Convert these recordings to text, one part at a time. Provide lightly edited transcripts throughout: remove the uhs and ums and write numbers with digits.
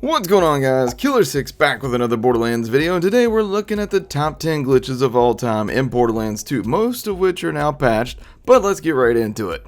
What's going on, guys? Killer6 back with another Borderlands video, and today we're looking at the top 10 glitches of all time in Borderlands 2, most of which are now patched, but let's get right into it.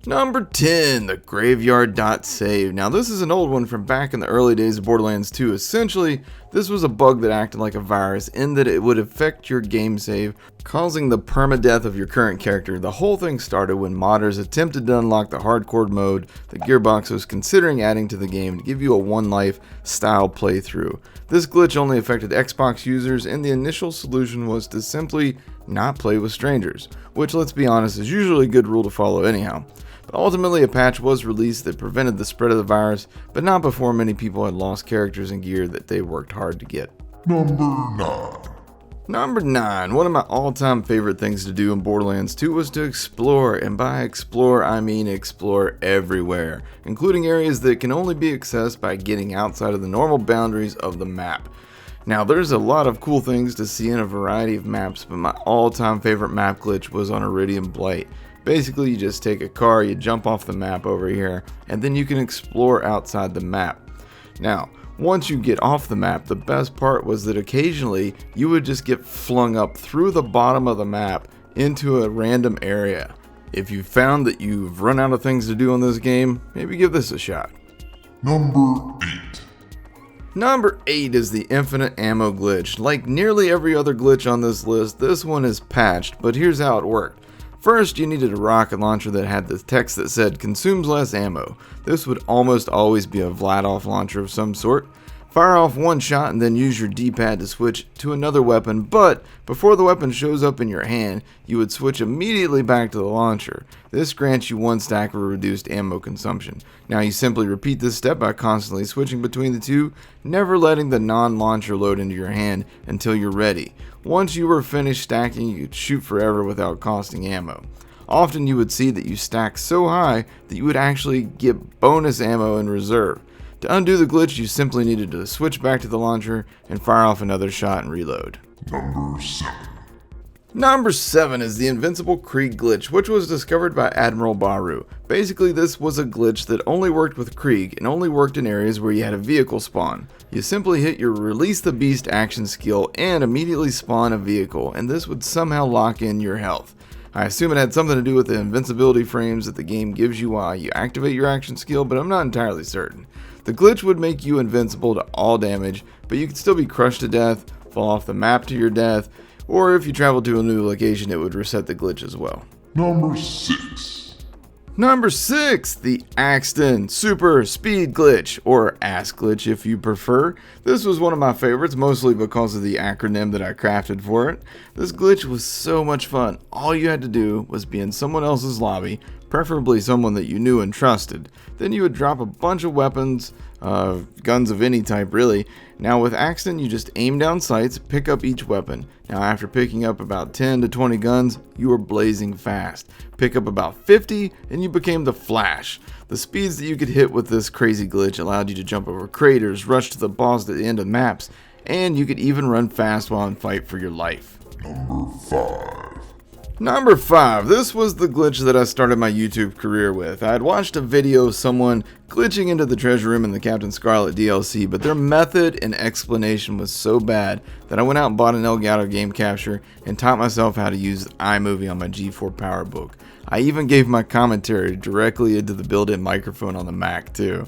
Number 10, the graveyard.sav. Now this is an old one from back in the early days of Borderlands 2. Essentially, this was a bug that acted like a virus in that it would affect your game save, causing the permadeath of your current character. The whole thing started when modders attempted to unlock the hardcore mode that Gearbox was considering adding to the game to give you a one life style playthrough. This glitch only affected Xbox users, and the initial solution was to simply not play with strangers, which, let's be honest, is usually a good rule to follow anyhow. But ultimately a patch was released that prevented the spread of the virus, but not before many people had lost characters and gear that they worked hard to get. Number 9. One of my all-time favorite things to do in Borderlands 2 was to explore, and by explore I mean explore everywhere, including areas that can only be accessed by getting outside of the normal boundaries of the map. Now there's a lot of cool things to see in a variety of maps, but my all-time favorite map glitch was on Eridium Blight. Basically, you just take a car, you jump off the map over here, and then you can explore outside the map. Now, once you get off the map, the best part was that occasionally you would just get flung up through the bottom of the map into a random area. If you found that you've run out of things to do on this game, maybe give this a shot. Number 8 is the infinite ammo glitch. Like nearly every other glitch on this list, this one is patched, but here's how it worked. First, you needed a rocket launcher that had the text that said, "Consumes less ammo." This would almost always be a Vlad-off launcher of some sort. Fire off one shot and then use your D-pad to switch to another weapon, but before the weapon shows up in your hand, you would switch immediately back to the launcher. This grants you one stack of reduced ammo consumption. Now you simply repeat this step by constantly switching between the two, never letting the non-launcher load into your hand until you're ready. Once you were finished stacking, you could shoot forever without costing ammo. Often you would see that you stack so high that you would actually get bonus ammo in reserve. To undo the glitch, you simply needed to switch back to the launcher and fire off another shot and reload. Number 7 is the Invincible Krieg glitch, which was discovered by Admiral Baru. Basically, this was a glitch that only worked with Krieg and only worked in areas where you had a vehicle spawn. You simply hit your Release the Beast action skill and immediately spawn a vehicle, and this would somehow lock in your health. I assume it had something to do with the invincibility frames that the game gives you while you activate your action skill, but I'm not entirely certain. The glitch would make you invincible to all damage, but you could still be crushed to death, fall off the map to your death, or if you traveled to a new location, it would reset the glitch as well. Number 6, the Axton Super Speed Glitch, or ASS glitch if you prefer. This was one of my favorites, mostly because of the acronym that I crafted for it. This glitch was so much fun. All you had to do was be in someone else's lobby, preferably someone that you knew and trusted. Then you would drop a bunch of weapons, guns of any type really. Now with Axton, you just aim down sights, pick up each weapon. Now after picking up about 10 to 20 guns, you were blazing fast. Pick up about 50 and you became the Flash. The speeds that you could hit with this crazy glitch allowed you to jump over craters, rush to the boss at the end of maps, and you could even run fast while in fight for your life. Number 5. This was the glitch that I started my YouTube career with. I had watched a video of someone glitching into the treasure room in the Captain Scarlet DLC, but their method and explanation was so bad that I went out and bought an Elgato game capture and taught myself how to use iMovie on my G4 PowerBook. I even gave my commentary directly into the built-in microphone on the Mac too.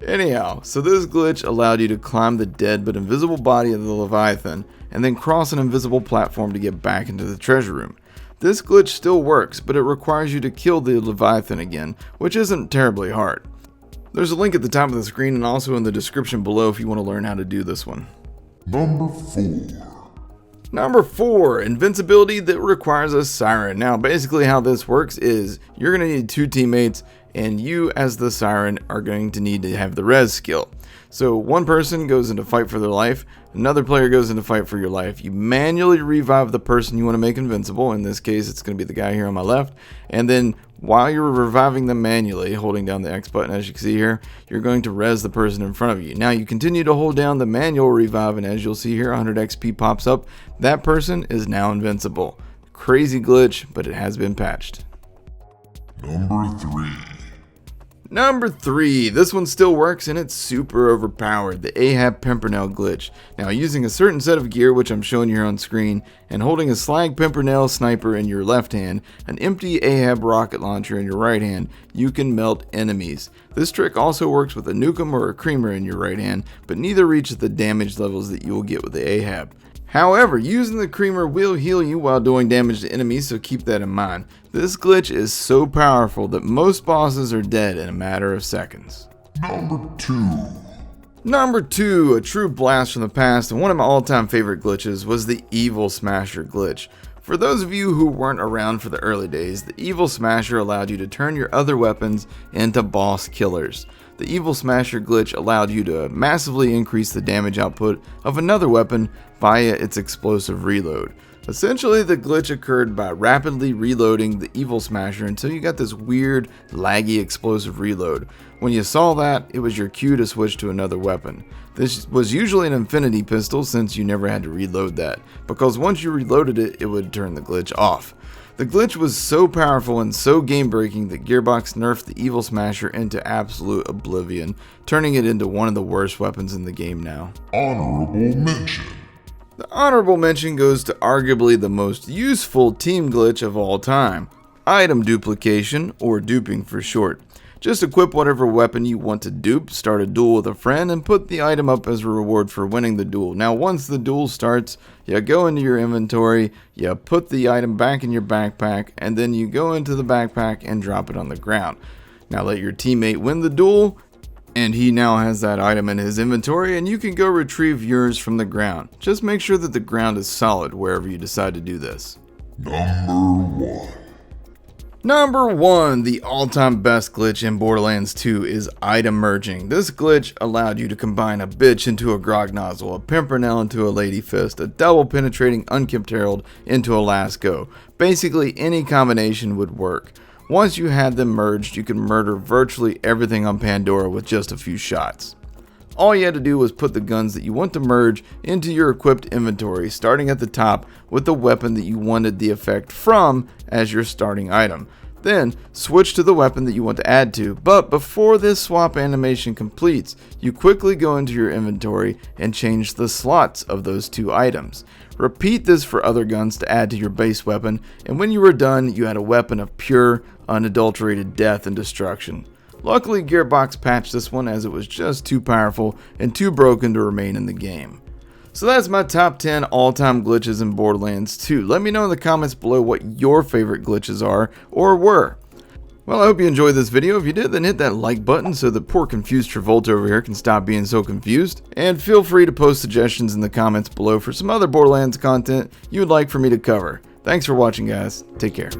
Anyhow, so this glitch allowed you to climb the dead but invisible body of the Leviathan and then cross an invisible platform to get back into the treasure room. This glitch still works, but it requires you to kill the Leviathan again, which isn't terribly hard. There's a link at the top of the screen and also in the description below if you want to learn how to do this one. Number 4, Invincibility that requires a siren. Now basically how this works is you're going to need 2 teammates, and you as the siren are going to need to have the res skill. So one person goes into fight for their life, another player goes into fight for your life. You manually revive the person you want to make invincible. In this case, it's going to be the guy here on my left. And then while you're reviving them manually, holding down the X button as you can see here, you're going to res the person in front of you. Now you continue to hold down the manual revive, and as you'll see here, 100 XP pops up. That person is now invincible. Crazy glitch, but it has been patched. Number 3. Number 3, this one still works and it's super overpowered, the Ahab Pimpernel Glitch. Now using a certain set of gear, which I'm showing you here on screen, and holding a Slag Pimpernel sniper in your left hand, an empty Ahab rocket launcher in your right hand, you can melt enemies. This trick also works with a Nukem or a Creamer in your right hand, but neither reaches the damage levels that you will get with the Ahab. However, using the Creamer will heal you while doing damage to enemies, so keep that in mind. This glitch is so powerful that most bosses are dead in a matter of seconds. Number 2, a true blast from the past, and one of my all-time favorite glitches was the Evil Smasher glitch. For those of you who weren't around for the early days, the Evil Smasher allowed you to turn your other weapons into boss killers. The Evil Smasher glitch allowed you to massively increase the damage output of another weapon via its explosive reload. Essentially, the glitch occurred by rapidly reloading the Evil Smasher until you got this weird, laggy explosive reload. When you saw that, it was your cue to switch to another weapon. This was usually an infinity pistol since you never had to reload that, because once you reloaded it, it would turn the glitch off. The glitch was so powerful and so game-breaking that Gearbox nerfed the Evil Smasher into absolute oblivion, turning it into one of the worst weapons in the game now. Honorable mention. The honorable mention goes to arguably the most useful team glitch of all time, item duplication, or duping for short. Just equip whatever weapon you want to dupe, start a duel with a friend, and put the item up as a reward for winning the duel. Now once the duel starts, you go into your inventory, you put the item back in your backpack, and then you go into the backpack and drop it on the ground. Now let your teammate win the duel, and he now has that item in his inventory, and you can go retrieve yours from the ground. Just make sure that the ground is solid wherever you decide to do this. Number 1, the all-time best glitch in Borderlands 2 is item merging. This glitch allowed you to combine a bitch into a grog nozzle, a pimpernel into a lady fist, a double penetrating unkempt herald into a last go. Basically any combination would work. Once you had them merged, you could murder virtually everything on Pandora with just a few shots. All you had to do was put the guns that you want to merge into your equipped inventory, starting at the top with the weapon that you wanted the effect from as your starting item. Then switch to the weapon that you want to add to, but before this swap animation completes, you quickly go into your inventory and change the slots of those two items. Repeat this for other guns to add to your base weapon, and when you were done, you had a weapon of pure, unadulterated death and destruction. Luckily, Gearbox patched this one as it was just too powerful and too broken to remain in the game. So that's my top 10 all-time glitches in Borderlands 2. Let me know in the comments below what your favorite glitches are or were. Well, I hope you enjoyed this video. If you did, then hit that like button so that poor confused Travolta over here can stop being so confused. And feel free to post suggestions in the comments below for some other Borderlands content you would like for me to cover. Thanks for watching, guys. Take care.